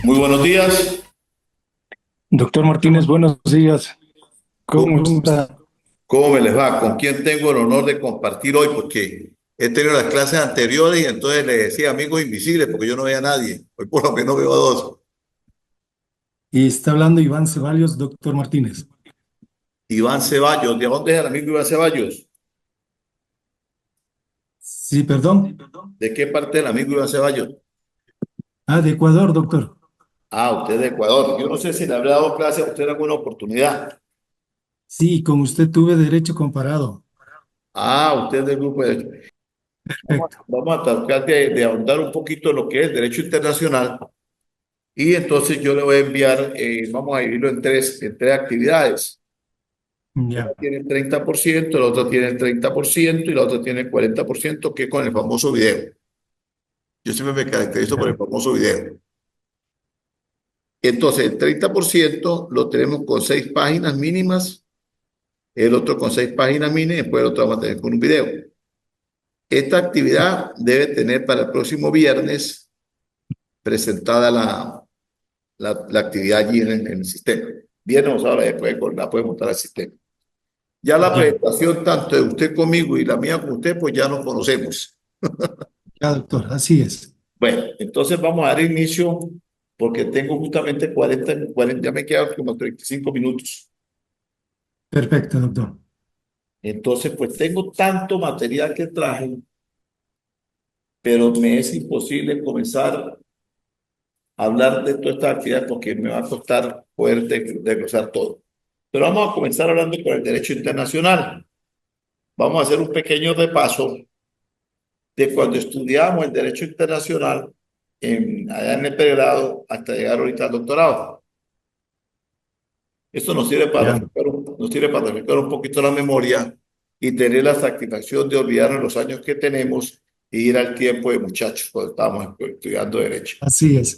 Muy buenos días. Doctor Martínez, buenos días. ¿Cómo, ¿Cómo está? cómo me les va? ¿Con quién tengo el honor de compartir hoy? Porque he tenido las clases anteriores y entonces le decía amigos invisibles porque yo no veía a nadie. Hoy por lo menos veo a dos. Y está hablando Iván Ceballos, doctor Martínez. Iván Ceballos. ¿De dónde es el amigo Iván Ceballos? Sí, perdón. ¿De qué parte del amigo Iván Ceballos? Ah, de Ecuador, doctor. Ah, usted es de Ecuador. Yo no sé si le habrá dado clase a usted en alguna oportunidad. Sí, con usted tuve derecho comparado. Ah, usted es del grupo de... Perfecto. Vamos a tratar de ahondar un poquito en lo que es el derecho internacional y entonces yo le voy a enviar, vamos a dividirlo en tres actividades. Una Ya, tiene el 30%, la otra tiene el 30% y la otra tiene el 40%, que es con el famoso video. Yo siempre me caracterizo por el ya, famoso video. Entonces, el 30% lo tenemos con 6 páginas mínimas, el otro con 6 páginas mínimas y después el otro vamos a tener con un video. Esta actividad debe tener para el próximo viernes presentada la actividad allí en el sistema. Viernes o sábado después la puede montar al sistema. Ya la ya, presentación tanto de usted conmigo y la mía con usted, pues ya nos conocemos. ya, doctor. Así es. Bueno, entonces vamos a dar inicio porque tengo justamente 40, ya me quedan como 35 minutos. Perfecto, doctor. Entonces, pues tengo tanto material que traje, pero me es imposible comenzar a hablar de toda esta actividad porque me va a costar poder desglosar todo. Pero vamos a comenzar hablando con el derecho internacional. Vamos a hacer un pequeño repaso de cuando estudiamos el derecho internacional allá en el pregrado hasta llegar ahorita al doctorado. Esto Ya, nos sirve para refrescar un poquito la memoria y tener la satisfacción de olvidarnos los años que tenemos e ir al tiempo de muchachos cuando estábamos estudiando derecho. así es.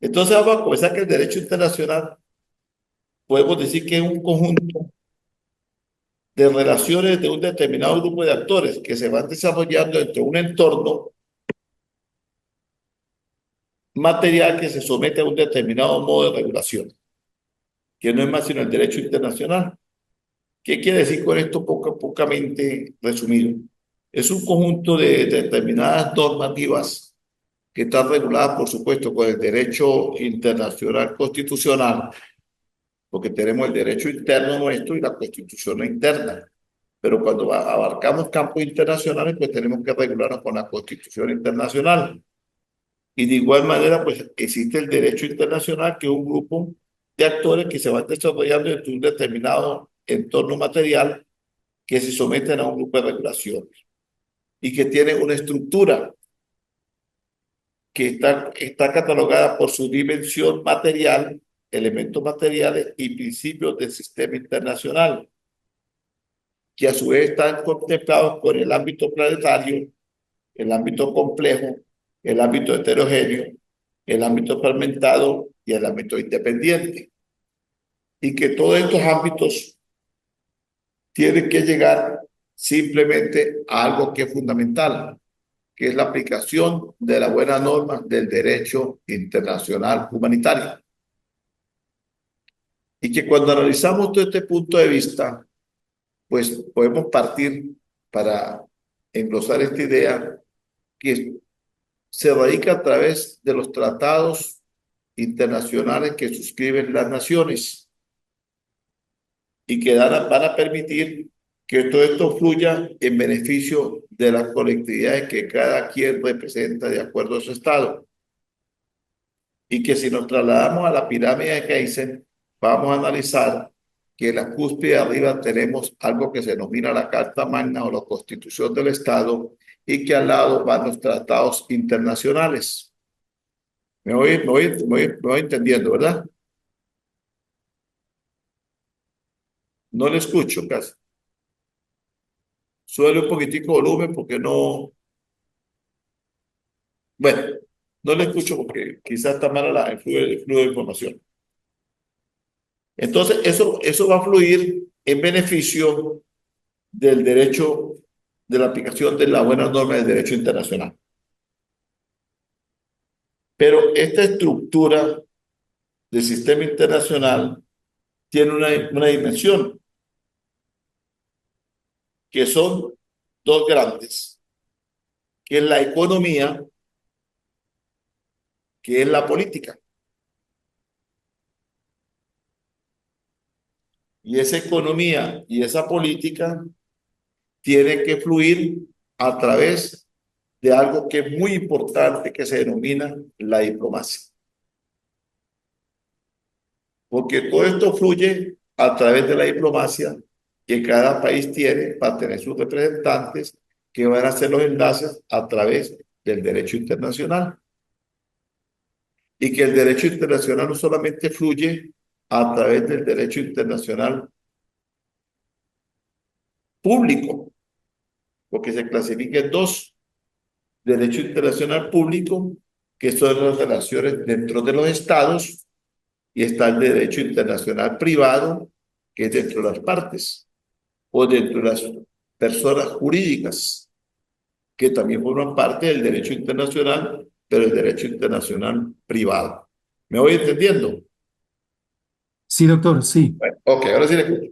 Entonces vamos a comenzar que el derecho internacional podemos decir que es un conjunto de relaciones de un determinado grupo de actores que se van desarrollando dentro de un entorno material que se somete a un determinado modo de regulación, que no es más sino el derecho internacional. ¿Qué quiere decir con esto pocamente resumido? Es un conjunto de determinadas normativas que están reguladas, por supuesto, con el derecho internacional constitucional, porque tenemos el derecho interno nuestro y la constitución interna. Pero cuando abarcamos campos internacionales, pues tenemos que regularnos con la constitución internacional. Y de igual manera, pues existe el derecho internacional, que es un grupo de actores que se van desarrollando en un determinado entorno material que se someten a un grupo de regulaciones y que tienen una estructura que está catalogada por su dimensión material, elementos materiales y principios del sistema internacional, que a su vez están contemplados por el ámbito planetario, el ámbito complejo, el ámbito heterogéneo, el ámbito fragmentado y el ámbito independiente. Y que todos estos ámbitos tienen que llegar simplemente a algo que es fundamental, que es la aplicación de la buena norma del derecho internacional humanitario. Y que cuando analizamos todo este punto de vista, pues podemos partir para englosar esta idea que se radica a través de los tratados internacionales que suscriben las naciones y que van a permitir que todo esto fluya en beneficio de las colectividades que cada quien representa de acuerdo a su estado. Y que si nos trasladamos a la pirámide de Keysen, vamos a analizar que en la cúspide de arriba tenemos algo que se denomina la Carta Magna o la Constitución del Estado y que al lado van los tratados internacionales. Me voy entendiendo, ¿verdad? No le escucho casi. Suele un poquitico volumen porque no, bueno, no le escucho porque quizás está mala el flujo de información. Entonces, eso va a fluir en beneficio del derecho, de la aplicación de la buena norma del derecho internacional. Pero esta estructura del sistema internacional tiene una dimensión, que son dos grandes, que es la economía, que es la política. Y esa economía y esa política tiene que fluir a través de algo que es muy importante, que se denomina la diplomacia. Porque todo esto fluye a través de la diplomacia que cada país tiene para tener sus representantes que van a hacer los enlaces a través del derecho internacional. Y que el derecho internacional no solamente fluye a través del derecho internacional público, porque se clasifica en dos: derecho internacional público, que son las relaciones dentro de los estados, y está el derecho internacional privado, que es dentro de las partes, o dentro de las personas jurídicas, que también forman parte del derecho internacional, pero el derecho internacional privado. ¿Me voy entendiendo? Sí, doctor, sí, Bueno, ok, ahora sí le escucho.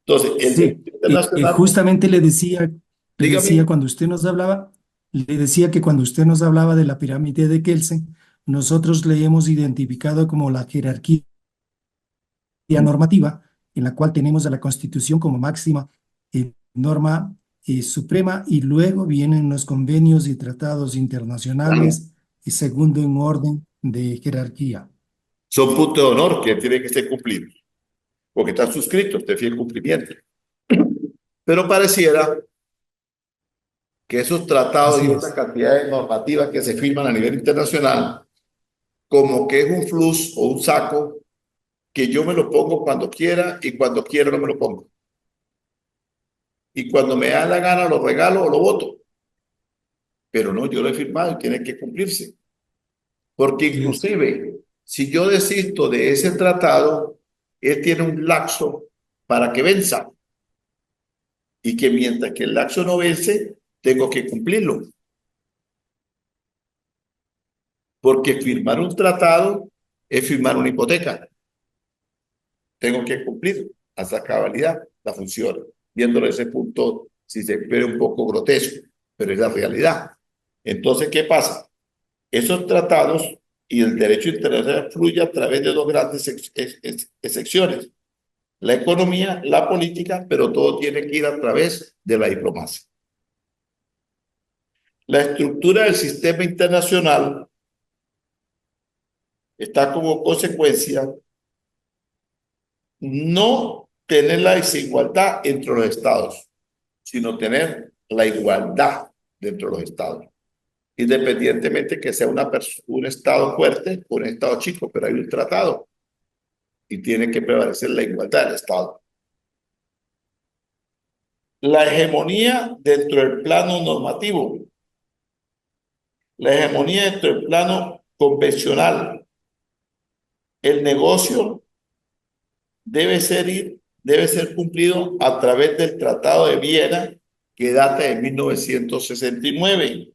Entonces, el derecho sí. internacional, Justamente le decía dígame. cuando usted nos hablaba, le decía que cuando usted nos hablaba de la pirámide de Kelsen, nosotros le hemos identificado como la jerarquía normativa, en la cual tenemos a la Constitución como máxima norma suprema, y luego vienen los convenios y tratados Claro, internacionales y segundo en orden de jerarquía. son puntos de honor que tienen que ser cumplidos, porque están suscritos de fiel cumplimiento. Pero pareciera que esos tratados y Así otras es. cantidades normativas que se firman a nivel internacional, como que es un flux o un saco que yo me lo pongo cuando quiera y cuando quiero no me lo pongo. Y cuando me da la gana lo regalo o lo voto. Pero no, yo lo he firmado y tiene que cumplirse. Porque Así es. inclusive, si yo desisto de ese tratado, él tiene un lapso para que venza. Y que mientras que el lapso no vence, tengo que cumplirlo. Porque firmar un tratado es firmar una hipoteca. Tengo que cumplir hasta cabalidad la función. Viéndolo desde ese punto, si se ve un poco grotesco, pero es la realidad. Entonces, ¿qué pasa? Esos tratados y el derecho internacional fluye a través de dos grandes secciones: la economía, la política, pero todo tiene que ir a través de la diplomacia. La estructura del sistema internacional está como consecuencia no tener la desigualdad entre los estados, sino tener la igualdad dentro de los estados, independientemente que sea un estado fuerte o un estado chico, pero hay un tratado y tiene que prevalecer la igualdad del estado. La hegemonía dentro del plano normativo, la hegemonía dentro del plano convencional. El negocio debe ser cumplido a través del Tratado de Viena, que data de 1969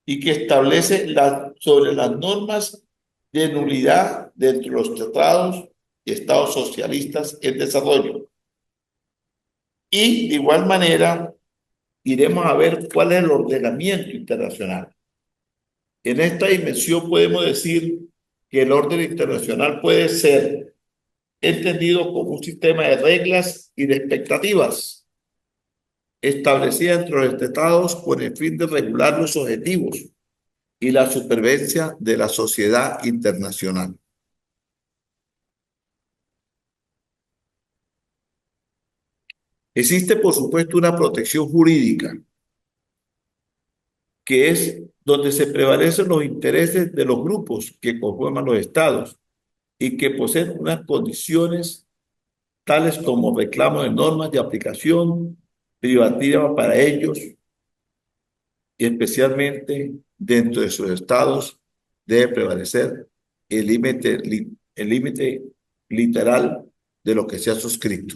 y que establece sobre las normas de nulidad dentro de los tratados y estados socialistas en desarrollo. Y de igual manera, iremos a ver cuál es el ordenamiento internacional. En esta dimensión podemos decir que el orden internacional puede ser entendido como un sistema de reglas y de expectativas establecidas entre los tratados con el fin de regular los objetivos y la supervivencia de la sociedad internacional. Existe, por supuesto, una protección jurídica, que es donde se prevalecen los intereses de los grupos que conforman los estados y que poseen unas condiciones tales como reclamo de normas de aplicación privativa para ellos, y especialmente dentro de sus estados debe prevalecer el límite literal de lo que se ha suscrito.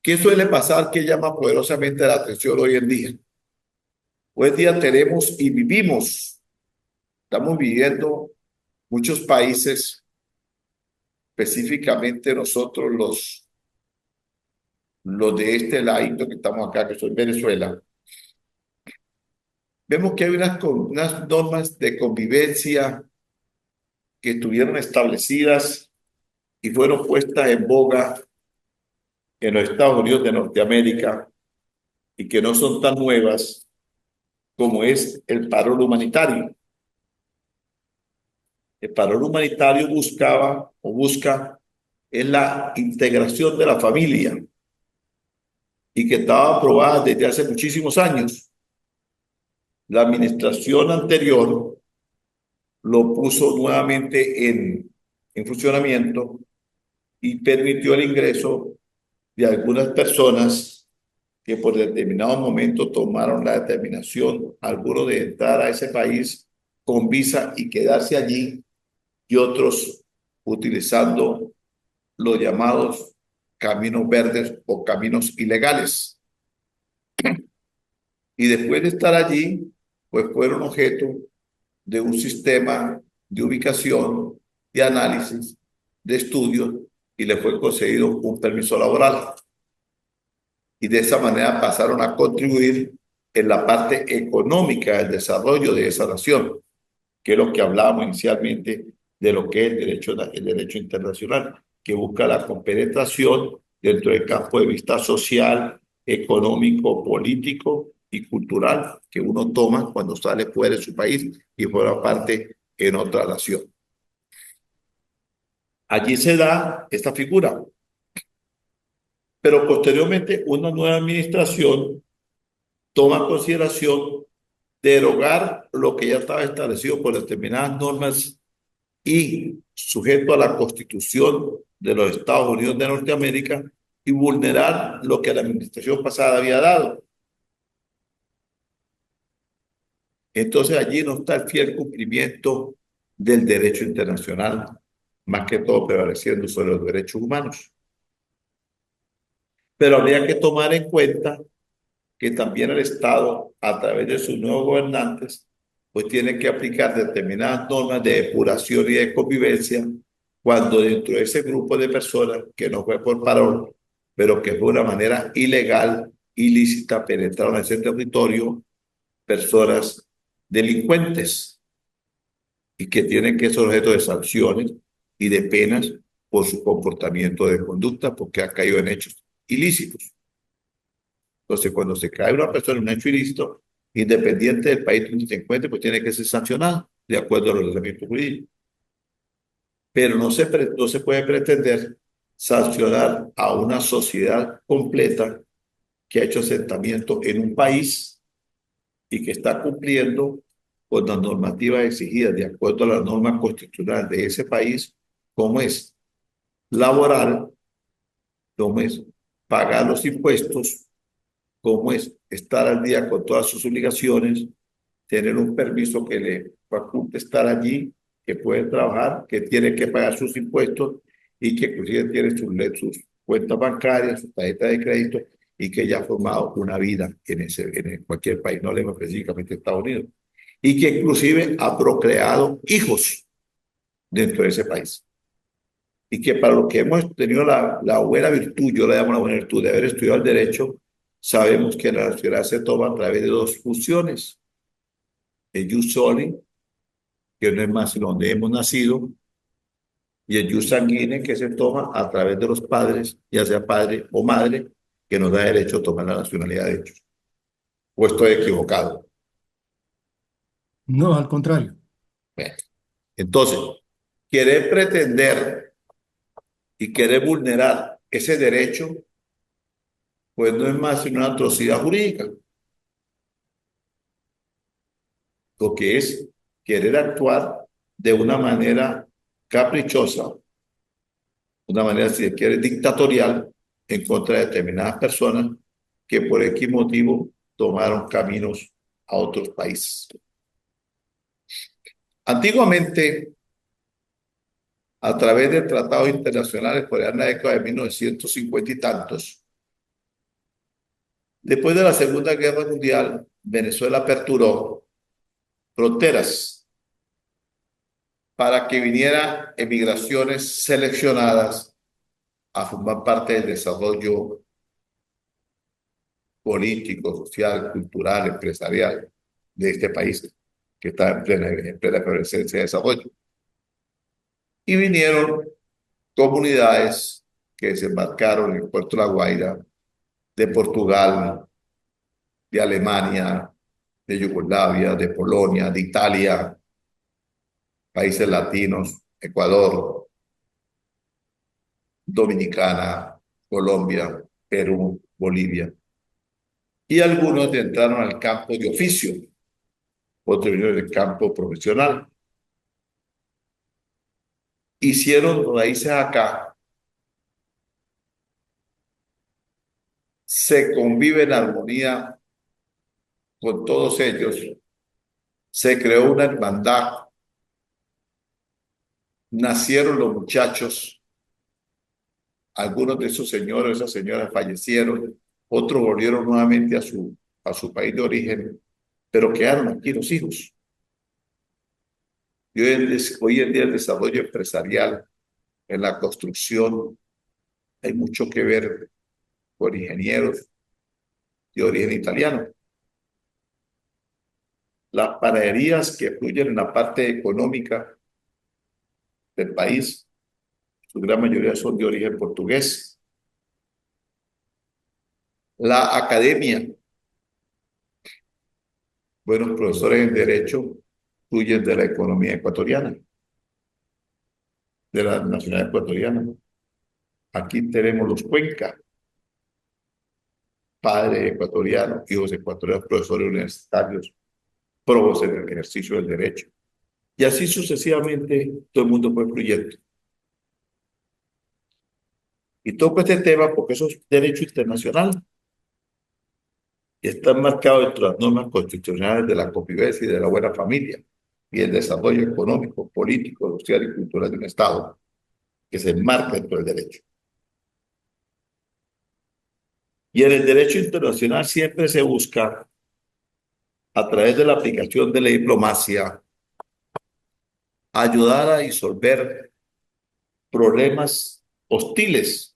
¿Qué suele pasar que llama poderosamente la atención hoy en día? Hoy en día tenemos y vivimos Estamos viviendo muchos países, específicamente nosotros los de este ladito que estamos acá, que soy Venezuela, vemos que hay unas normas de convivencia que estuvieron establecidas y fueron puestas en boga en los Estados Unidos de Norteamérica y que no son tan nuevas como es el paro humanitario. El paro humanitario buscaba o busca es la integración de la familia y que estaba aprobada desde hace muchísimos años. La administración anterior lo puso nuevamente en funcionamiento y permitió el ingreso de algunas personas que por determinado momento tomaron la determinación, algunos de entrar a ese país con visa y quedarse allí, y otros utilizando los llamados caminos verdes o caminos ilegales. Y después de estar allí, pues fueron objeto de un sistema de ubicación, de análisis, de estudio, y le fue concedido un permiso laboral. Y de esa manera pasaron a contribuir en la parte económica del desarrollo de esa nación, que es lo que hablábamos inicialmente de lo que es el derecho internacional, que busca la compenetración dentro del campo de vista social, económico, político y cultural que uno toma cuando sale fuera de su país y forma parte en otra nación. Allí se da esta figura, pero posteriormente una nueva administración toma en consideración derogar lo que ya estaba establecido por determinadas normas y sujeto a la Constitución de los Estados Unidos de Norteamérica y vulnerar lo que la administración pasada había dado. Entonces allí no está el fiel cumplimiento del derecho internacional, más que todo prevaleciendo sobre los derechos humanos. Pero habría que tomar en cuenta que también el Estado, a través de sus nuevos gobernantes, pues tiene que aplicar determinadas normas de depuración y de convivencia cuando dentro de ese grupo de personas, que no fue por parón, pero que fue de una manera ilegal, ilícita, penetraron en ese territorio personas delincuentes y que tienen que ser objeto de sanciones y de penas por su comportamiento de conducta porque ha caído en hechos ilícitos. Entonces, cuando se cae una persona en un hecho ilícito, independiente del país donde se encuentre, pues tiene que ser sancionado de acuerdo a los ordenamientos jurídicos. Pero no se puede pretender sancionar a una sociedad completa que ha hecho asentamiento en un país y que está cumpliendo con las normativas exigidas de acuerdo a las normas constitucionales de ese país, como es laboral, como es pagar los impuestos, como es estar al día con todas sus obligaciones, tener un permiso que le faculte estar allí, que puede trabajar, que tiene que pagar sus impuestos y que inclusive tiene sus cuentas bancarias, su tarjeta de crédito y que ya ha formado una vida en cualquier país, no leemos específicamente Estados Unidos, y que inclusive ha procreado hijos dentro de ese país. Y que para los que hemos tenido la buena virtud, yo le llamo la buena virtud de haber estudiado el derecho, sabemos que la nacionalidad se toma a través de dos funciones. El jus soli, que no es más sino donde hemos nacido, y el jus sanguíneo, que se toma a través de los padres, ya sea padre o madre, que nos da derecho a tomar la nacionalidad de ellos. ¿O estoy equivocado? No, al contrario. Bueno, entonces, querer pretender y querer vulnerar ese derecho, pues no es más sino una atrocidad jurídica, lo que es querer actuar de una manera caprichosa, una manera, si se quiere, dictatorial en contra de determinadas personas que por X motivo tomaron caminos a otros países. Antiguamente, a través de tratados internacionales por allá en la década de 1950 y tantos, después de la Segunda Guerra Mundial, Venezuela aperturó fronteras para que vinieran emigraciones seleccionadas a formar parte del desarrollo político, social, cultural, empresarial de este país que está en plena efervescencia de desarrollo. Y vinieron comunidades que desembarcaron en el puerto de La Guaira, de Portugal, de Alemania, de Yugoslavia, de Polonia, de Italia, países latinos, Ecuador, Dominicana, Colombia, Perú, Bolivia. Y algunos entraron al campo de oficio, otros vinieron del campo profesional. Hicieron raíces acá, se convive en armonía con todos ellos, se creó una hermandad, nacieron los muchachos, algunos de esos señores, esas señoras fallecieron, otros volvieron nuevamente a su país de origen, pero quedaron aquí los hijos. Y hoy en día el desarrollo empresarial en la construcción hay mucho que ver con ingenieros de origen italiano. Las panaderías que fluyen en la parte económica del país, su gran mayoría son de origen portugués. La academia, buenos profesores en derecho, fluyen de la economía ecuatoriana, de la nacionalidad ecuatoriana. Aquí tenemos los Cuenca, padres ecuatorianos, hijos ecuatorianos, profesores universitarios, probos en el ejercicio del derecho. Y así sucesivamente todo el mundo fue fluyendo. Y toco este tema porque eso es derecho internacional y está marcado dentro de las normas constitucionales de la convivencia y de la buena familia y el desarrollo económico, político, social y cultural de un Estado que se enmarca dentro del derecho. Y en el derecho internacional siempre se busca, a través de la aplicación de la diplomacia, ayudar a disolver problemas hostiles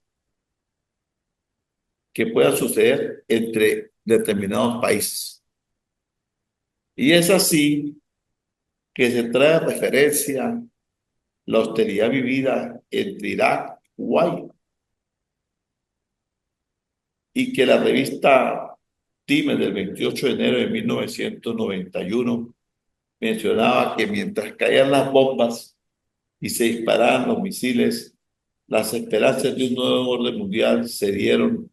que puedan suceder entre determinados países. Y es así que se trae referencia la austeridad vivida entre Irak y Kuwait, y que la revista Time del 28 de enero de 1991 mencionaba que mientras caían las bombas y se disparaban los misiles, las esperanzas de un nuevo orden mundial se dieron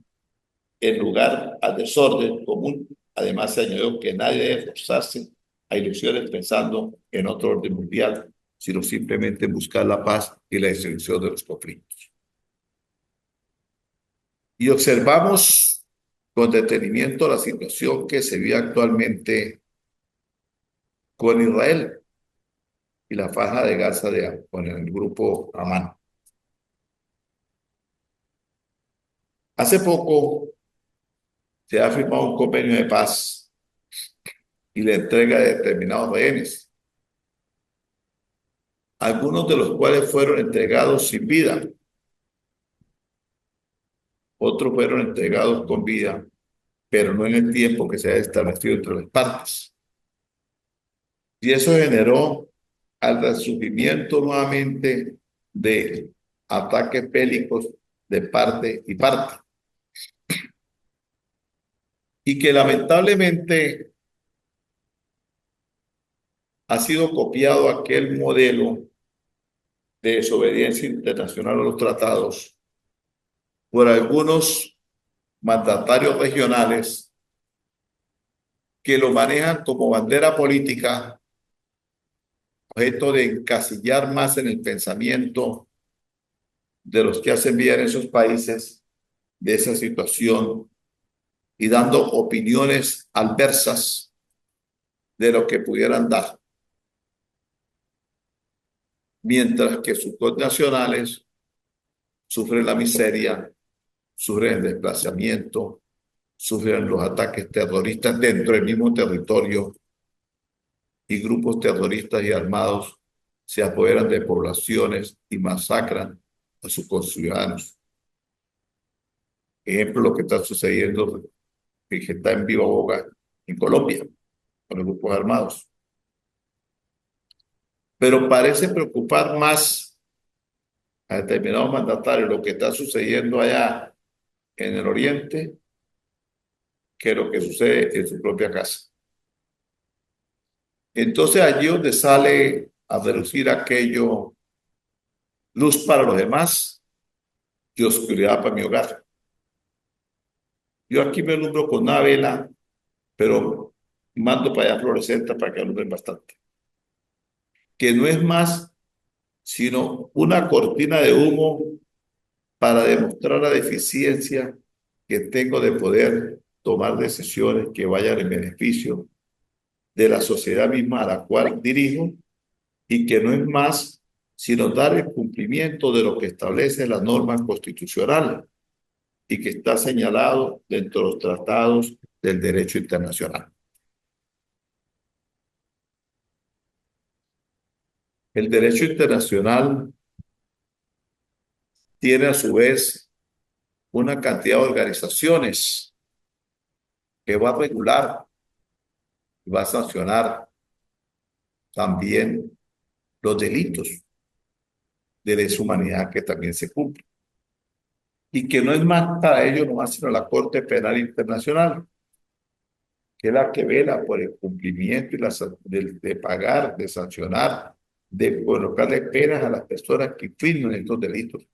en lugar al desorden común. Además, se añadió que nadie debe forzarse a ilusiones pensando en otro orden mundial, sino simplemente buscar la paz y la disolución de los conflictos. Y observamos con detenimiento la situación que se vive actualmente con Israel y la franja de Gaza con el grupo Hamás. Hace poco se ha firmado un convenio de paz y la entrega de determinados rehenes, algunos de los cuales fueron entregados sin vida, otros fueron entregados con vida, pero no en el tiempo que se ha establecido entre las partes. Y eso generó al resurgimiento nuevamente de ataques bélicos de parte y parte. Y que lamentablemente ha sido copiado aquel modelo de desobediencia internacional a los tratados por algunos mandatarios regionales que lo manejan como bandera política, objeto de encasillar más en el pensamiento de los que hacen vida en esos países de esa situación y dando opiniones adversas de lo que pudieran dar, mientras que sus connacionales sufren la miseria, sufren el desplazamiento, sufren los ataques terroristas dentro del mismo territorio y grupos terroristas y armados se apoderan de poblaciones y masacran a sus conciudadanos. Ejemplo, lo que está sucediendo, que está en viva boga en Colombia, con los grupos armados. Pero parece preocupar más a determinados mandatarios lo que está sucediendo allá en el oriente que lo que sucede en su propia casa. Entonces allí donde sale a reducir aquello luz para los demás y oscuridad para mi hogar. Yo aquí me alumbro con una vela, pero mando para allá fluorescente para que alumbren bastante. Que no es más sino una cortina de humo para demostrar la deficiencia que tengo de poder tomar decisiones que vayan en beneficio de la sociedad misma a la cual dirijo y que no es más sino dar el cumplimiento de lo que establece la norma constitucional y que está señalado dentro de los tratados del derecho internacional. El derecho internacional tiene a su vez una cantidad de organizaciones que va a regular y va a sancionar también los delitos de lesa humanidad que también se cumplen. Y que no es más para ello nomás sino la Corte Penal Internacional, que es la que vela por el cumplimiento y de pagar, de sancionar, de colocarle penas a las personas que infringen estos delitos,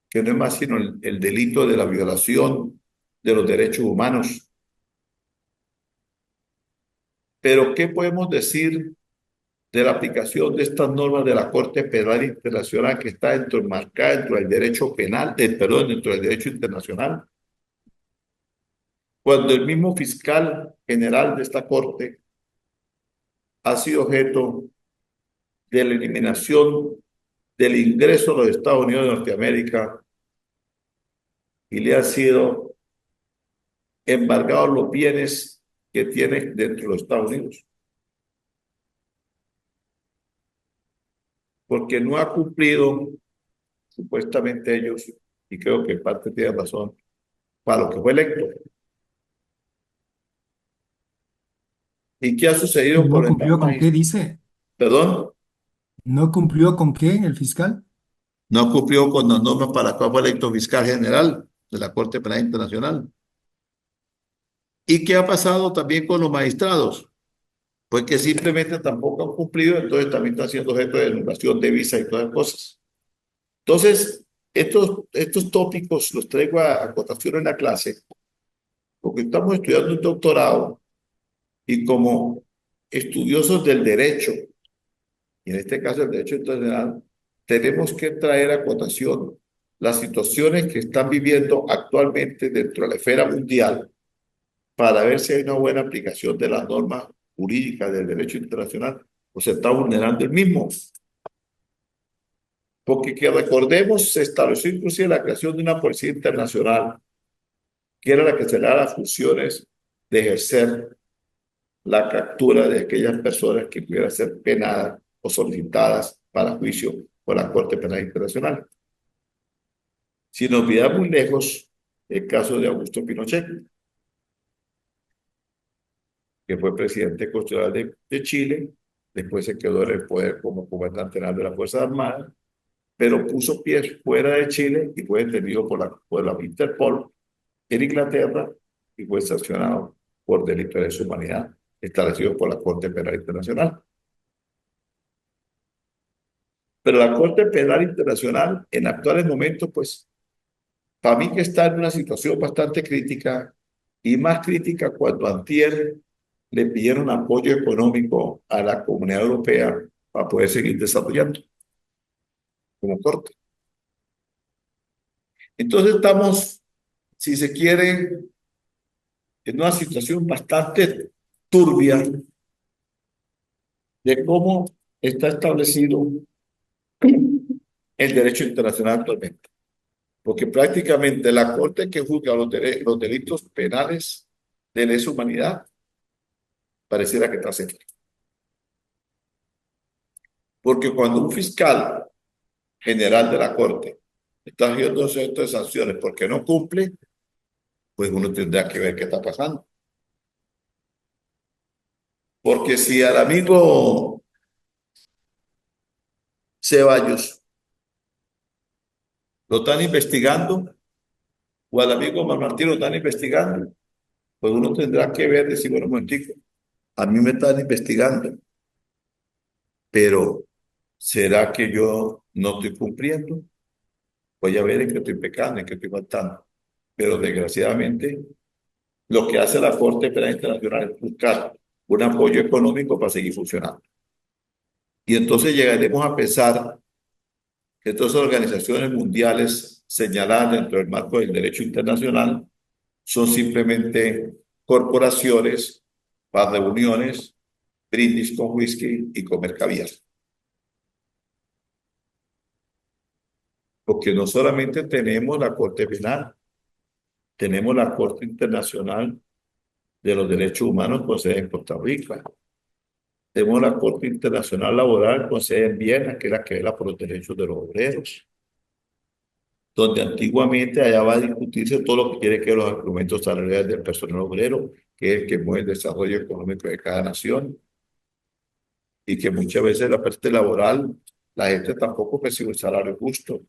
que no es más sino el delito de la violación de los derechos humanos. Pero, ¿qué podemos decir de la aplicación de estas normas de la Corte Penal Internacional que está marcada dentro del derecho penal, dentro del derecho internacional? Cuando el mismo fiscal general de esta Corte ha sido objeto de la eliminación del ingreso a los Estados Unidos de Norteamérica y le han sido embargados los bienes que tiene dentro de los Estados Unidos, porque no ha cumplido, supuestamente ellos, y creo que en parte tienen razón, para lo que fue electo. ¿Y qué ha sucedido con ¿No el cumplió con qué dice? Perdón, ¿No cumplió con qué el fiscal? no cumplió con las normas para la cual fue electo fiscal general de la Corte Penal Internacional? ¿Y qué ha pasado también con los magistrados? Pues que simplemente tampoco han cumplido, entonces también están siendo objeto de anulación de visa y todas las cosas. Entonces, estos tópicos los traigo a cotación en la clase, porque estamos estudiando un doctorado y como estudiosos del derecho, y en este caso el derecho internacional, tenemos que traer a cotación las situaciones que están viviendo actualmente dentro de la esfera mundial para ver si hay una buena aplicación de las normas jurídicas del derecho internacional o se está vulnerando el mismo. Porque que recordemos, se estableció inclusive la creación de una policía internacional, que era la que se le da las funciones de ejercer la captura de aquellas personas que pudieran ser penadas o solicitadas para juicio por la Corte Penal Internacional. Si nos olvidamos muy lejos, el caso de Augusto Pinochet, que fue presidente constitucional de Chile, después se quedó en el poder como comandante general de las Fuerzas Armadas, pero puso pies fuera de Chile y fue detenido por la Interpol en Inglaterra y fue sancionado por delito de lesa humanidad establecido por la Corte Penal Internacional. Pero la Corte Penal Internacional en actuales momentos, pues, para mí que está en una situación bastante crítica y más crítica cuando antier le pidieron apoyo económico a la Comunidad Europea para poder seguir desarrollando como corte. Entonces estamos, si se quiere, en una situación bastante turbia de cómo está establecido el derecho internacional actualmente. Porque prácticamente la Corte que juzga los delitos penales de lesa humanidad pareciera que está cerca. Porque cuando un fiscal general de la Corte está haciendo estas sanciones porque no cumple, pues uno tendrá que ver qué está pasando. Porque si al amigo Ceballos lo están investigando o al amigo Martín lo están investigando, pues uno tendrá que ver, decir, bueno, un momentico, a mí me están investigando, pero ¿será que yo no estoy cumpliendo? Voy a ver en qué estoy pecando, en qué estoy faltando. Pero desgraciadamente, lo que hace la Corte Penal Internacional es buscar un apoyo económico para seguir funcionando. Y entonces llegaremos a pensar que todas las organizaciones mundiales señaladas dentro del marco del derecho internacional son simplemente corporaciones para reuniones, brindis con whisky y comer caviar. Porque no solamente tenemos la Corte Penal, tenemos la Corte Internacional de los Derechos Humanos con sede en Costa Rica. Tenemos la Corte Internacional Laboral con sede en Viena, que es la que vela por los derechos de los obreros, donde antiguamente allá va a discutirse todo lo que tiene que ver los argumentos salariales del personal obrero, que es el que mueve el desarrollo económico de cada nación, y que muchas veces la parte laboral, la gente tampoco percibe un salario justo,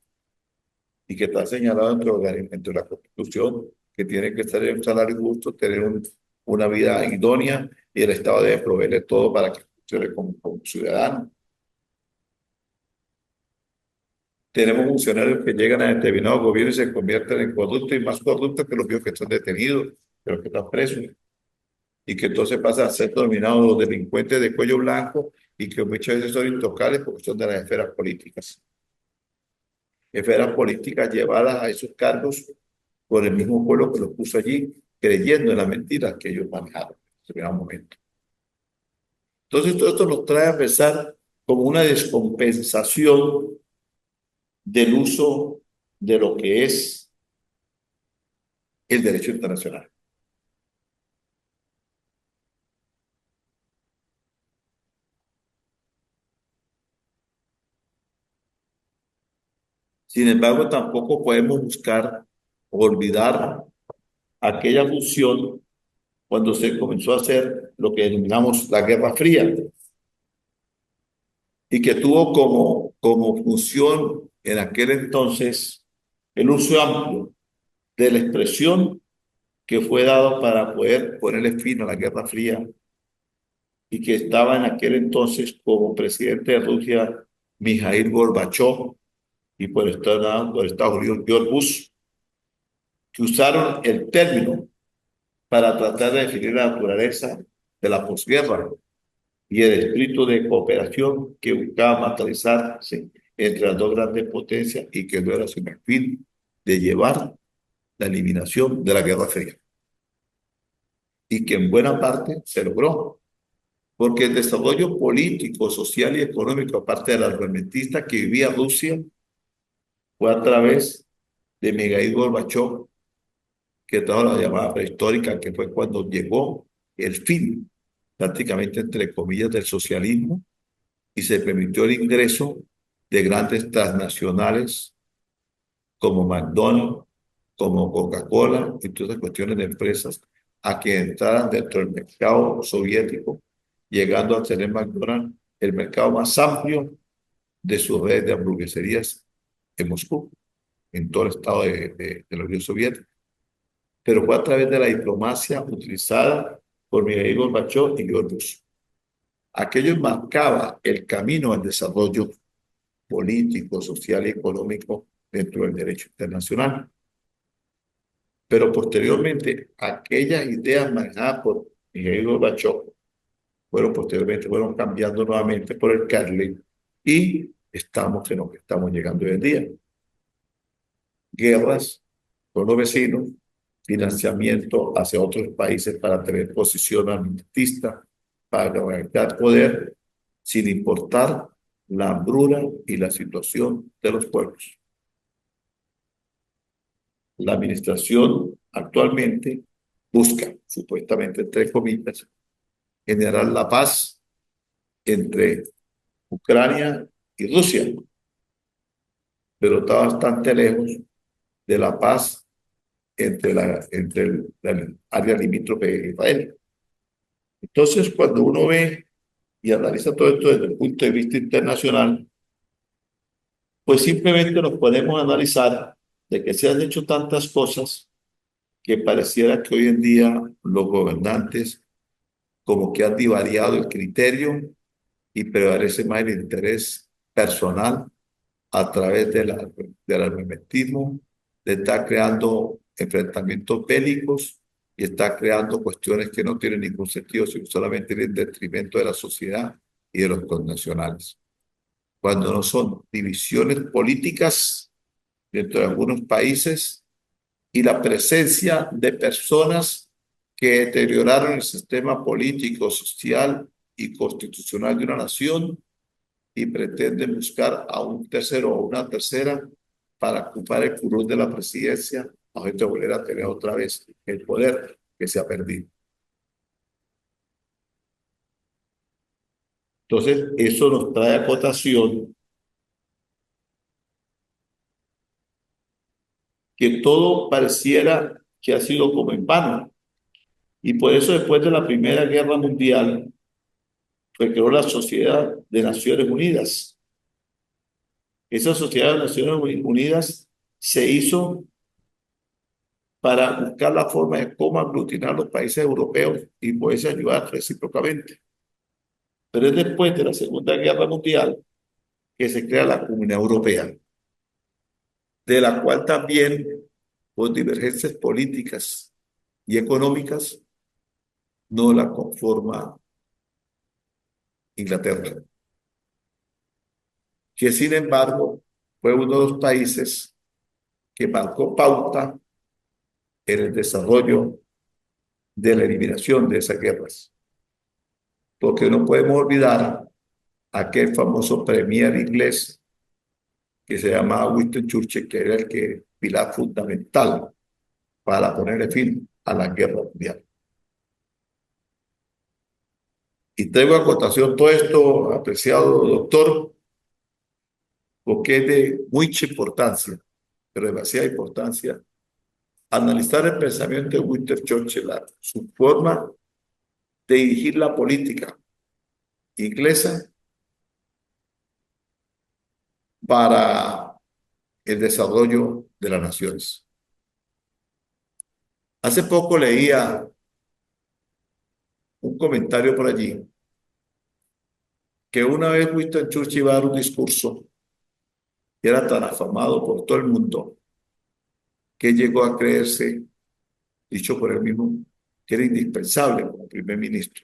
y que está señalado dentro de la Constitución, que tiene que estar en un salario justo, tener una vida idónea, y el Estado debe proveerle todo para que funcione como ciudadano. Tenemos funcionarios que llegan a determinados gobiernos y se convierten en corruptos y más corruptos que los que están detenidos, que los que están presos, y que entonces pasan a ser dominados los delincuentes de cuello blanco y que muchas veces son intocables porque son de las esferas políticas. Esferas políticas llevadas a esos cargos por el mismo pueblo que los puso allí, creyendo en las mentiras que ellos manejaron en determinado momento. Entonces todo esto nos trae a pensar como una descompensación del uso de lo que es el derecho internacional. Sin embargo, tampoco podemos buscar o olvidar aquella función cuando se comenzó a hacer lo que denominamos la Guerra Fría y que tuvo como función en aquel entonces el uso amplio de la expresión que fue dado para poder ponerle fin a la Guerra Fría y que estaba en aquel entonces como presidente de Rusia Mikhail Gorbachev y por Estados Unidos George Bush, que usaron el término para tratar de definir la naturaleza de la posguerra y el espíritu de cooperación que buscaba materializarse entre las dos grandes potencias y que no era sino el fin de llevar la eliminación de la Guerra Fría. Y que en buena parte se logró, porque el desarrollo político, social y económico, aparte de la armamentista que vivía Rusia, fue a través de Mikhail Gorbachev, que trajo la llamada prehistórica, que fue cuando llegó el fin, prácticamente entre comillas, del socialismo y se permitió el ingreso de grandes transnacionales como McDonald's, como Coca-Cola y todas las cuestiones de empresas a que entraran dentro del mercado soviético, llegando a tener McDonald's el mercado más amplio de sus redes de hamburgueserías en Moscú, en todo el estado de la Unión Soviética. Pero fue a través de la diplomacia utilizada por Mikhail Gorbachev y George Bush. Aquello marcaba el camino al desarrollo político, social y económico dentro del derecho internacional. Pero posteriormente, aquellas ideas manejadas por Mikhail Gorbachev fueron cambiando nuevamente por el Kremlin y estamos en lo que estamos llegando hoy en día. Guerras con los vecinos, financiamiento hacia otros países para tener posición armamentista, para aumentar poder, sin importar la hambruna y la situación de los pueblos. La administración actualmente busca, supuestamente entre comillas, generar la paz entre Ucrania y Rusia, pero está bastante lejos de la paz entre el área limítrofe de Israel. Entonces, cuando uno ve y analiza todo esto desde el punto de vista internacional, pues simplemente nos podemos analizar de que se han hecho tantas cosas que pareciera que hoy en día los gobernantes como que han divariado el criterio y prevalece más el interés personal a través del armamentismo, de estar creando enfrentamientos bélicos y está creando cuestiones que no tienen ningún sentido, sino solamente en detrimento de la sociedad y de los connacionales. Cuando no son divisiones políticas dentro de algunos países y la presencia de personas que deterioraron el sistema político, social y constitucional de una nación y pretenden buscar a un tercero o una tercera para ocupar el curul de la presidencia, a gente volver a tener otra vez el poder que se ha perdido. Entonces, eso nos trae a cotación que todo pareciera que ha sido como en vano. Y por eso después de la Primera Guerra Mundial fue creó la Sociedad de Naciones Unidas. Esa Sociedad de Naciones Unidas se hizo para buscar la forma de cómo aglutinar los países europeos y poderse ayudar recíprocamente. Pero es después de la Segunda Guerra Mundial que se crea la Comunidad Europea, de la cual también, por divergencias políticas y económicas, no la conforma Inglaterra, que sin embargo fue uno de los países que marcó pauta en el desarrollo de la eliminación de esas guerras. Porque no podemos olvidar aquel famoso premier inglés que se llamaba Winston Churchill, que era el que pilar fundamental para ponerle fin a la guerra mundial. Y traigo a cotación todo esto, apreciado doctor, porque es de mucha importancia, pero demasiada importancia, analizar el pensamiento de Winston Churchill, su forma de dirigir la política inglesa para el desarrollo de las naciones. Hace poco leía un comentario por allí que una vez Winston Churchill iba a dar un discurso y era tan afamado por todo el mundo que llegó a creerse, dicho por él mismo, que era indispensable como primer ministro.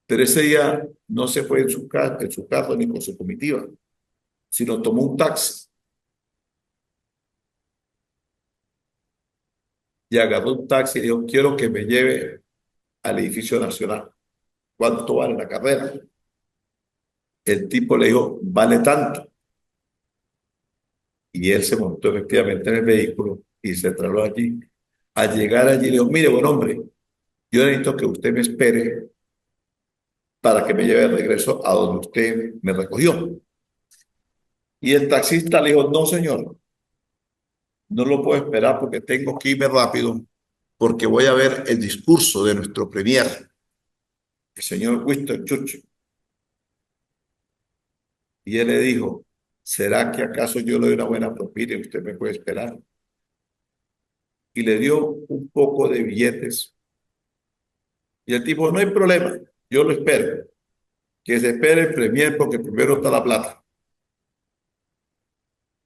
Pero ese día no se fue en su carro ni con su comitiva, sino tomó un taxi y agarró un taxi y dijo, quiero que me lleve al edificio nacional. ¿Cuánto vale la carrera? El tipo le dijo, vale tanto. Y él se montó efectivamente en el vehículo y se trasladó allí. Al llegar allí le dijo, mire, buen hombre, yo necesito que usted me espere para que me lleve de regreso a donde usted me recogió. Y el taxista le dijo, no, señor, no lo puedo esperar porque tengo que irme rápido porque voy a ver el discurso de nuestro premier, el señor Winston Churchill. Y él le dijo, ¿será que acaso yo le doy una buena propina y usted me puede esperar? Y le dio un poco de billetes. Y el tipo, no hay problema, yo lo espero. Que se espere el premier porque primero está la plata.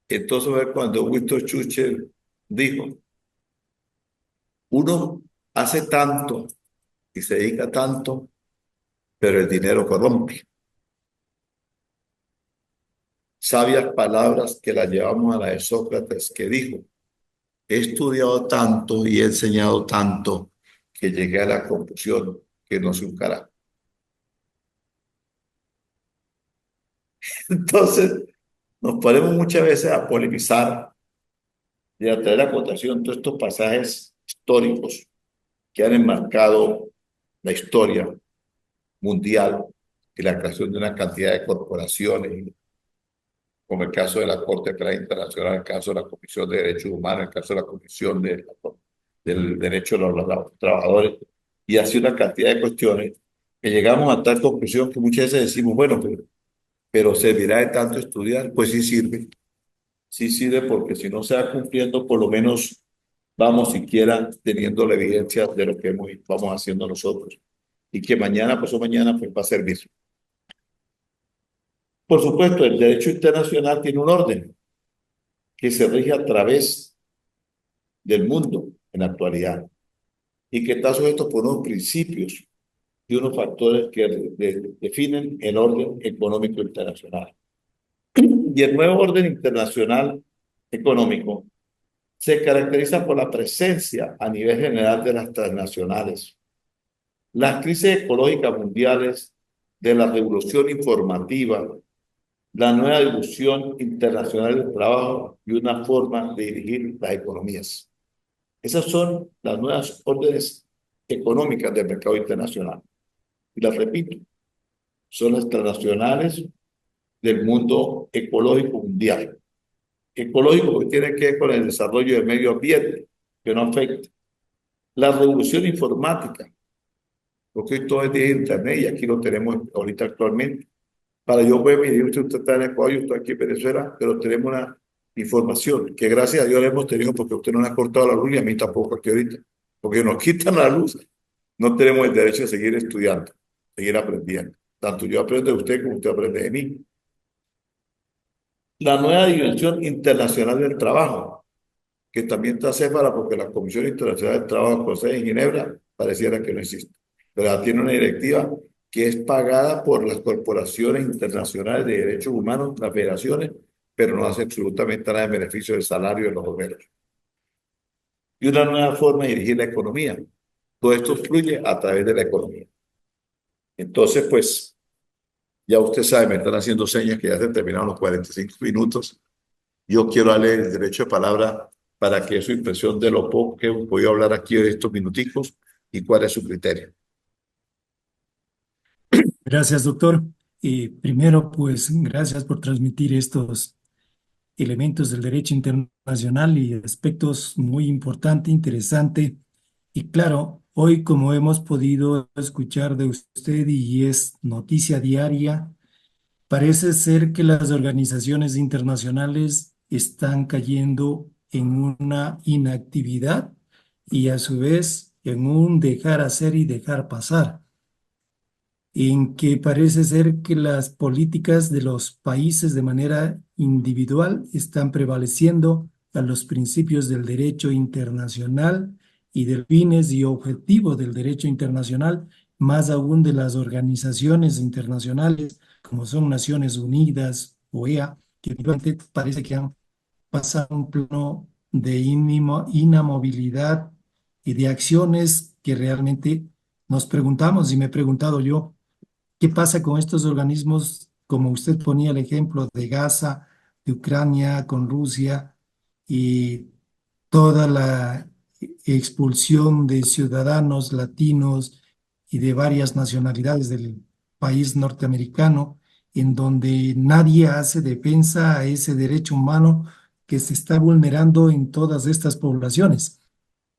Entonces fue cuando Winston Churchill dijo, uno hace tanto y se dedica tanto, pero el dinero corrompe. Sabias palabras que las llevamos a la de Sócrates, que dijo, he estudiado tanto y he enseñado tanto que llegué a la conclusión que no soy un carajo. Entonces, nos ponemos muchas veces a polemizar y a traer a cotación todos estos pasajes históricos que han enmarcado la historia mundial y la creación de una cantidad de corporaciones, como el caso de la Corte Penal Internacional, el caso de la Comisión de Derechos Humanos, el caso de la Comisión del Derecho de los Trabajadores, y así una cantidad de cuestiones que llegamos a tal conclusión que muchas veces decimos, bueno, pero ¿servirá de tanto estudiar? Pues sí sirve porque si no se va cumpliendo, por lo menos vamos siquiera teniendo la evidencia de lo que vamos haciendo nosotros y que mañana, pasó mañana, pues va a servir. Por supuesto, el derecho internacional tiene un orden que se rige a través del mundo en la actualidad y que está sujeto por unos principios y unos factores que definen el orden económico internacional. Y el nuevo orden internacional económico se caracteriza por la presencia a nivel general de las transnacionales, las crisis ecológicas mundiales, de la revolución informativa, la nueva distribución internacional del trabajo y una forma de dirigir las economías. Esas son las nuevas órdenes económicas del mercado internacional. Y las repito, son las transnacionales del mundo ecológico mundial. Ecológico porque tiene que ver con el desarrollo del medio ambiente, que no afecta. La revolución informática, porque hoy todo es de Internet y aquí lo tenemos ahorita actualmente. Para yo poder medir, usted está en Ecuador, yo estoy aquí en Venezuela, pero tenemos una información que gracias a Dios la hemos tenido porque usted no le ha cortado la luz y a mí tampoco aquí ahorita. Porque nos quitan la luz, no tenemos el derecho a seguir estudiando, seguir aprendiendo. Tanto yo aprendo de usted como usted aprende de mí. La nueva dimensión internacional del trabajo, que también está céfala porque la Comisión Internacional del Trabajo con sede en Ginebra pareciera que no existe. Pero tiene una directiva que es pagada por las corporaciones internacionales de derechos humanos, las federaciones, pero no hace absolutamente nada en beneficio del salario de los obreros. Y una nueva forma de dirigir la economía. Todo esto fluye a través de la economía. Entonces, pues, ya usted sabe, me están haciendo señas que ya se terminaron los 45 minutos. Yo quiero darle el derecho de palabra para que su impresión de lo poco que voy a hablar aquí de estos minuticos y cuál es su criterio. Gracias, doctor. Primero, pues, gracias por transmitir estos elementos del derecho internacional y aspectos muy importante, interesante. Y claro, hoy, como hemos podido escuchar de usted y es noticia diaria, parece ser que las organizaciones internacionales están cayendo en una inactividad y a su vez en un dejar hacer y dejar pasar, en que parece ser que las políticas de los países de manera individual están prevaleciendo a los principios del derecho internacional y de fines y objetivos del derecho internacional, más aún de las organizaciones internacionales como son Naciones Unidas, OEA, que efectivamente parece que han pasado a un plano de inamovilidad y de acciones que realmente nos preguntamos, y me he preguntado yo, ¿qué pasa con estos organismos, como usted ponía el ejemplo de Gaza, de Ucrania, con Rusia y toda la expulsión de ciudadanos latinos y de varias nacionalidades del país norteamericano, en donde nadie hace defensa a ese derecho humano que se está vulnerando en todas estas poblaciones?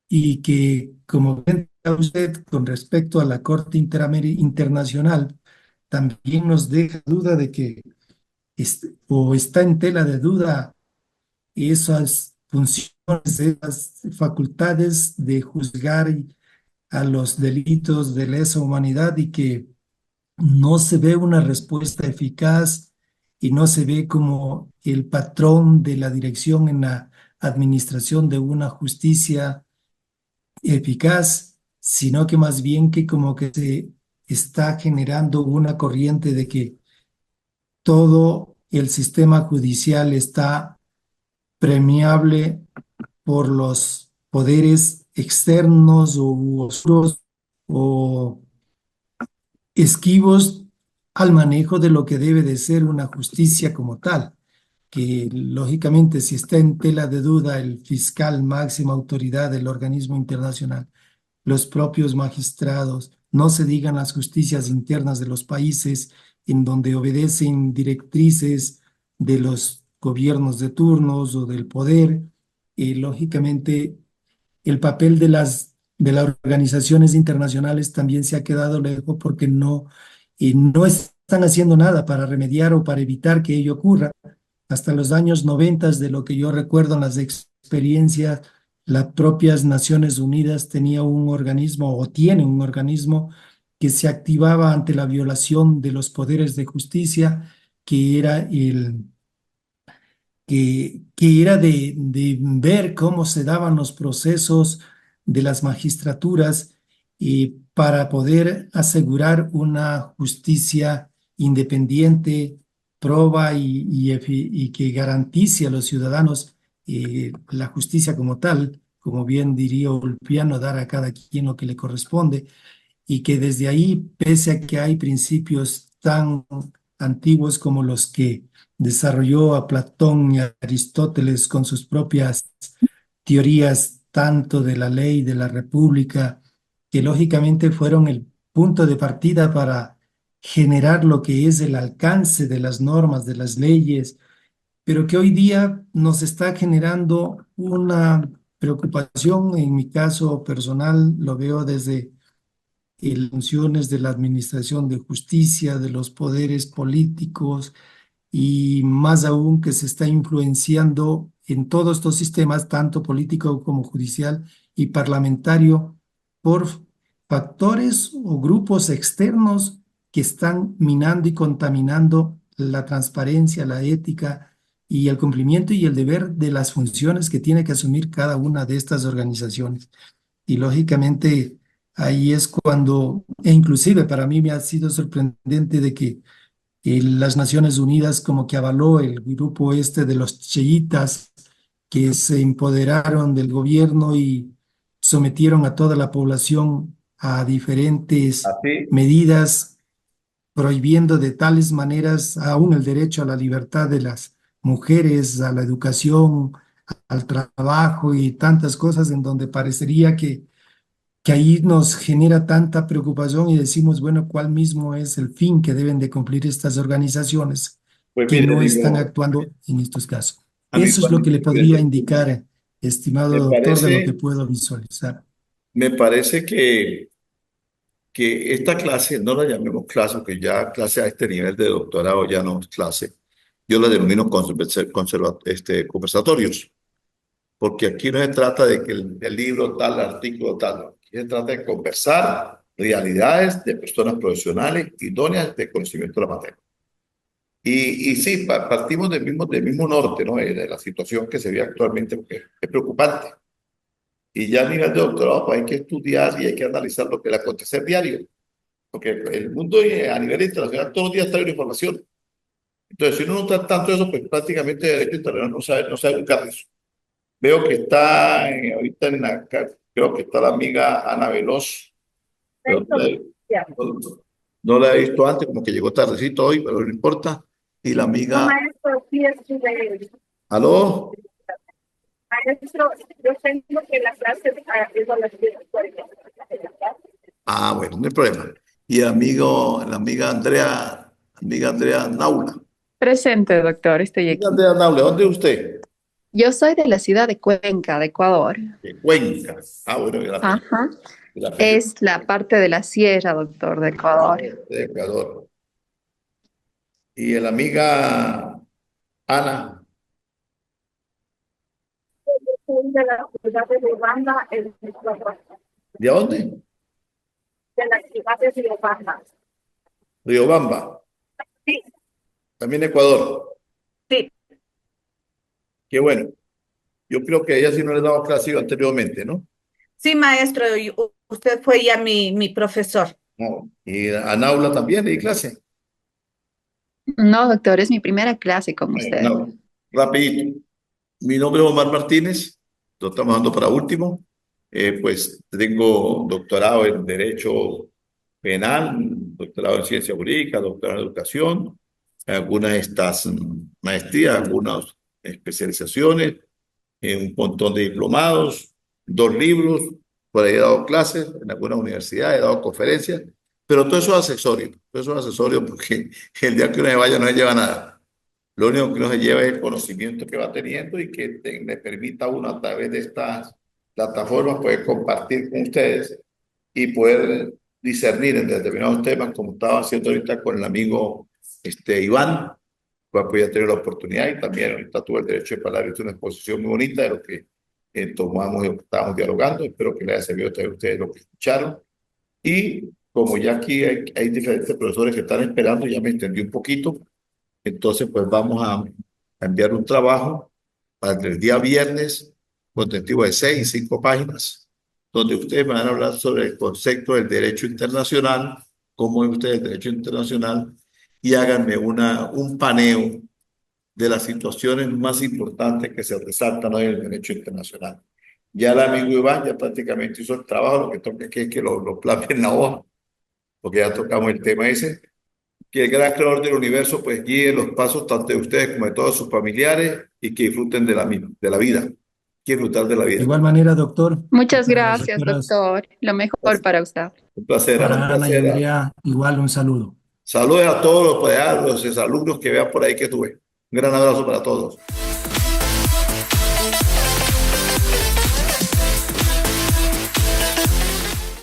Y que, como comenta usted con respecto a la Corte Internacional, también nos deja duda de que o está en tela de duda esas funciones, esas facultades de juzgar a los delitos de lesa humanidad y que no se ve una respuesta eficaz y no se ve como el patrón de la dirección en la administración de una justicia eficaz, sino que más bien que como que se está generando una corriente de que todo el sistema judicial está premiable por los poderes externos o oscuros o esquivos al manejo de lo que debe de ser una justicia como tal, que lógicamente si está en tela de duda el fiscal máxima autoridad del organismo internacional, los propios magistrados, no se digan las justicias internas de los países en donde obedecen directrices de los gobiernos de turnos o del poder. Y lógicamente el papel de las organizaciones internacionales también se ha quedado lejos porque no están haciendo nada para remediar o para evitar que ello ocurra. Hasta los años 90, de lo que yo recuerdo en las experiencias, las propias Naciones Unidas tenía un organismo o tiene un organismo que se activaba ante la violación de los poderes de justicia, que era que era de ver cómo se daban los procesos de las magistraturas y para poder asegurar una justicia independiente, proba y que garantice a los ciudadanos la justicia como tal, como bien diría Ulpiano, dar a cada quien lo que le corresponde y que desde ahí, pese a que hay principios tan antiguos como los que desarrolló a Platón y a Aristóteles con sus propias teorías, tanto de la ley, de la república, que lógicamente fueron el punto de partida para generar lo que es el alcance de las normas, de las leyes, pero que hoy día nos está generando una preocupación. En mi caso personal, lo veo desde funciones de la administración de justicia, de los poderes políticos y más aún que se está influenciando en todos estos sistemas, tanto político como judicial y parlamentario, por factores o grupos externos que están minando y contaminando la transparencia, la ética y el cumplimiento y el deber de las funciones que tiene que asumir cada una de estas organizaciones. Y lógicamente ahí es cuando, e inclusive para mí me ha sido sorprendente de que las Naciones Unidas como que avaló el grupo este de los chiitas que se empoderaron del gobierno y sometieron a toda la población a diferentes Así, medidas, prohibiendo de tales maneras aún el derecho a la libertad de las mujeres, a la educación, al trabajo y tantas cosas en donde parecería que ahí nos genera tanta preocupación y decimos, bueno, ¿cuál mismo es el fin que deben de cumplir estas organizaciones pues que mire, no están digo, actuando en estos casos? a mí Eso es lo que le podría indicar, estimado me doctor, de lo que parece, puedo visualizar. me parece que esta clase, no la llamemos clase, porque ya clase a este nivel de doctorado ya no es clase. Yo la denomino conversatorios, porque aquí no se trata de que el libro tal, el artículo tal, aquí se trata de conversar realidades de personas profesionales idóneas de conocimiento de la materia. Y sí, partimos del mismo norte, ¿no? De la situación que se ve actualmente, porque es preocupante. Y ya a nivel de doctorado, pues hay que estudiar y hay que analizar lo que le acontece diario, porque el mundo a nivel internacional todos los días trae una información. Entonces, si uno no está tanto de eso, pues prácticamente derecho internacional no sabe buscar de eso. Veo que está ahorita creo que está la amiga Ana Veloz, pero no la he visto antes, como que llegó tardecito hoy, pero no importa. Y la No, amiga, maestro, sí estuve. aló, Maestro, yo tengo que la clase es a las 10:40. bueno, no hay problema. Y la amiga Andrea Naula. Presente, doctor, estoy Amiga aquí. Andrea Naula, ¿dónde es usted? Yo soy de la ciudad de Cuenca, de Ecuador. De Cuenca. Bueno, Ajá. el apellido Es la parte de la sierra, doctor, de Ecuador. de Ecuador. Y la amiga Ana, Soy de la ciudad de Riobamba, ¿de dónde? de la ciudad de Riobamba. Riobamba, Sí, también Ecuador. sí. Qué bueno. Yo creo que a ella sí no le he dado clase anteriormente, ¿no? Sí, maestro, usted fue ya mi profesor. No. Y a Naula también le di clase. No, doctor, es mi primera clase con usted. No, rapidito. Mi nombre es Omar Martínez, lo estamos dando para último. Pues tengo doctorado en Derecho Penal, doctorado en Ciencia Jurídica, doctorado en Educación, algunas de estas maestrías, algunas especializaciones, un montón de diplomados, 2 libros, por ahí he dado clases en algunas universidades, he dado conferencias, pero todo eso es accesorio porque el día que uno se vaya no se lleva nada. Lo único que uno se lleva es el conocimiento que va teniendo y que le permita a uno a través de estas plataformas poder compartir con ustedes y poder discernir en determinados temas, como estaba haciendo ahorita con el amigo Iván, pues ya tener la oportunidad y también ahorita tuve el derecho de hablar. Es una exposición muy bonita de lo que tomamos y lo que estábamos dialogando. Espero que les haya servido a ustedes lo que escucharon. Y como ya aquí hay diferentes profesores que están esperando, ya me extendí un poquito, entonces pues vamos a enviar un trabajo para el día viernes, contenido de 6 y 5 páginas, donde ustedes van a hablar sobre el concepto del derecho internacional, cómo es ustedes el derecho internacional, y háganme un paneo de las situaciones más importantes que se resaltan hoy en el derecho internacional. Ya el amigo Iván ya prácticamente hizo el trabajo, lo que toca es que lo plasme en la hoja, porque ya tocamos el tema ese, que el gran creador del universo pues guíe los pasos tanto de ustedes como de todos sus familiares y que disfruten de la vida, que disfrutar de la De vida. igual manera, doctor, Muchas para las gracias, doctoras, doctor. Lo mejor para usted. Un placer, un para Ana y placer. Andrea, igual un saludo. Saludos a todos los alumnos que vean por ahí que tuve. Un gran abrazo para todos.